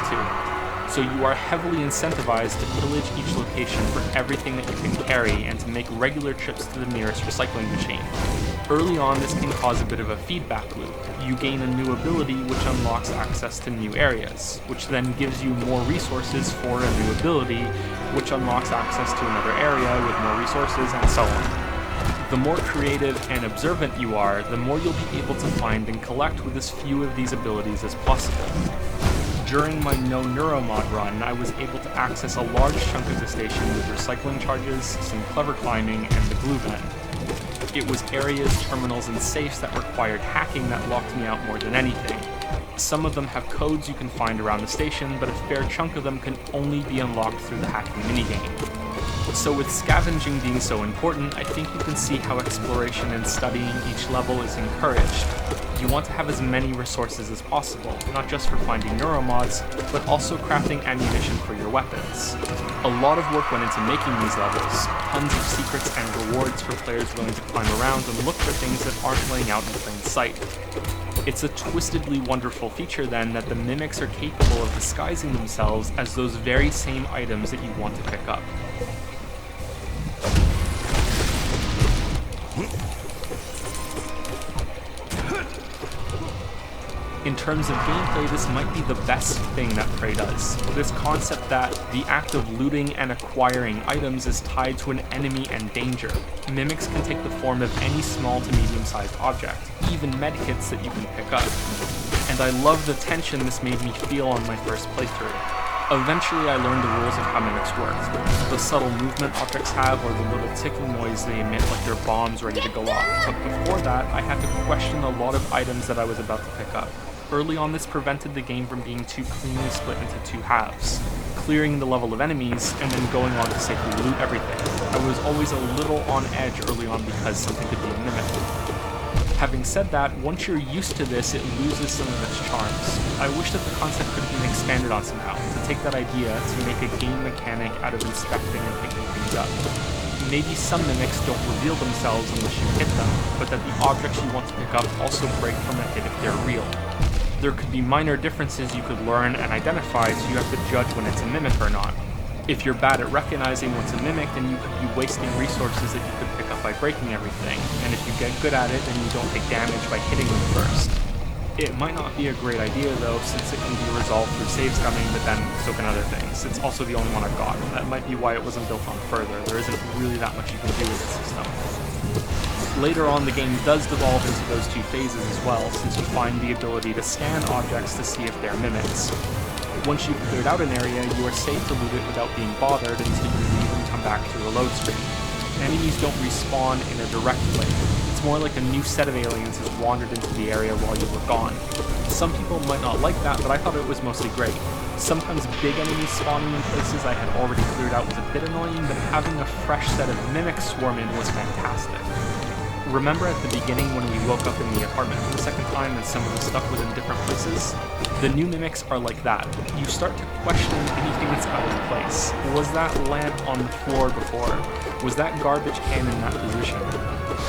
too. So you are heavily incentivized to pillage each location for everything that you can carry and to make regular trips to the nearest recycling machine. Early on, this can cause a bit of a feedback loop. You gain a new ability which unlocks access to new areas, which then gives you more resources for a new ability, which unlocks access to another area with more resources, and so on. The more creative and observant you are, the more you'll be able to find and collect with as few of these abilities as possible. During my no neuromod run, I was able to access a large chunk of the station with recycling charges, some clever climbing, and the glue gun. It was areas, terminals, and safes that required hacking that locked me out more than anything. Some of them have codes you can find around the station, but a fair chunk of them can only be unlocked through the hacking minigame. So with scavenging being so important, I think you can see how exploration and studying each level is encouraged. You want to have as many resources as possible, not just for finding neuromods, but also crafting ammunition for your weapons. A lot of work went into making these levels, tons of secrets and rewards for players willing to climb around and look for things that aren't laying out in plain sight. It's a twistedly wonderful feature then that the mimics are capable of disguising themselves as those very same items that you want to pick up. In terms of gameplay, this might be the best thing that Prey does. This concept that the act of looting and acquiring items is tied to an enemy and danger. Mimics can take the form of any small to medium-sized object, even medkits that you can pick up. And I love the tension this made me feel on my first playthrough. Eventually I learned the rules of how mimics work, the subtle movement objects have or the little ticking noise they emit like they're bombs ready to go off, but before that I had to question a lot of items that I was about to pick up. Early on, this prevented the game from being too cleanly split into two halves, clearing the level of enemies and then going on to safely loot everything. I was always a little on edge early on because something could be a mimic. Having said that, once you're used to this, it loses some of its charms. I wish that the concept could have been expanded on somehow, to take that idea to make a game mechanic out of inspecting and picking things up. Maybe some mimics don't reveal themselves unless you hit them, but that the objects you want to pick up also break from a hit if they're real. There could be minor differences you could learn and identify, so you have to judge when it's a mimic or not. If you're bad at recognizing what's a mimic, then you could be wasting resources that you could pick up by breaking everything, and if you get good at it, then you don't take damage by hitting them first. It might not be a great idea though, since it can be resolved through save scumming, but then so can other things. It's also the only one I've got. That might be why it wasn't built on further. There isn't really that much you can do with the system. Later on, the game does devolve into those two phases as well, since you find the ability to scan objects to see if they're mimics. Once you've cleared out an area, you are safe to loot it without being bothered until you leave and come back through a load screen. Enemies don't respawn in a direct way. It's more like a new set of aliens has wandered into the area while you were gone. Some people might not like that, but I thought it was mostly great. Sometimes big enemies spawning in places I had already cleared out was a bit annoying, but having a fresh set of mimics swarm in was fantastic. Remember at the beginning when we woke up in the apartment for the second time and some of the stuff was in different places? The new mimics are like that. You start to question anything that's out of place. Was that lamp on the floor before? Was that garbage can in that position?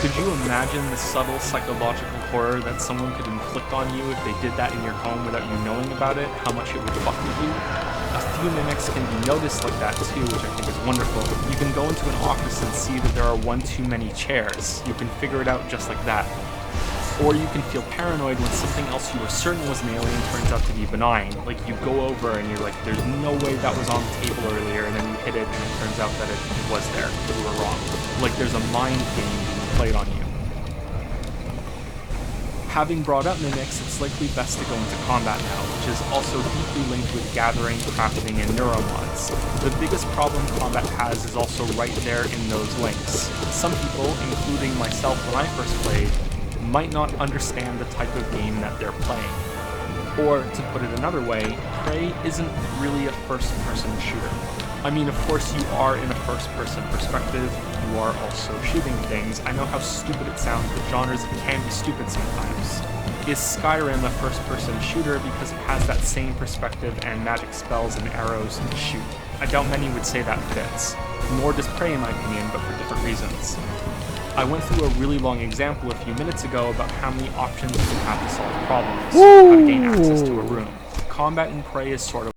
Could you imagine the subtle psychological horror that someone could inflict on you if they did that in your home without you knowing about it, how much it would fuck with you? A few mimics can be noticed like that too, which I think is wonderful. You can go into an office and see that there are one too many chairs. You can figure it out just like that. Or you can feel paranoid when something else you were certain was an alien turns out to be benign. Like you go over and you're like, there's no way that was on the table earlier, and then you hit it and it turns out that it was there. You were wrong. Like there's a mind game being played on you. Having brought up mimics, it's likely best to go into combat now, which is also deeply linked with gathering, crafting, and neuromods. The biggest problem combat has is also right there in those links. Some people, including myself when I first played, might not understand the type of game that they're playing. Or, to put it another way, Prey isn't really a first-person shooter. I mean, of course you are in a first-person perspective, you are also shooting things. I know how stupid it sounds, but genres can be stupid sometimes. Is Skyrim a first-person shooter because it has that same perspective and magic spells and arrows and shoot? I doubt many would say that fits. Nor does Prey in my opinion, but for different reasons. I went through a really long example a few minutes ago about how many options you can have to solve problems, how to gain access to a room. Combat in Prey is sort of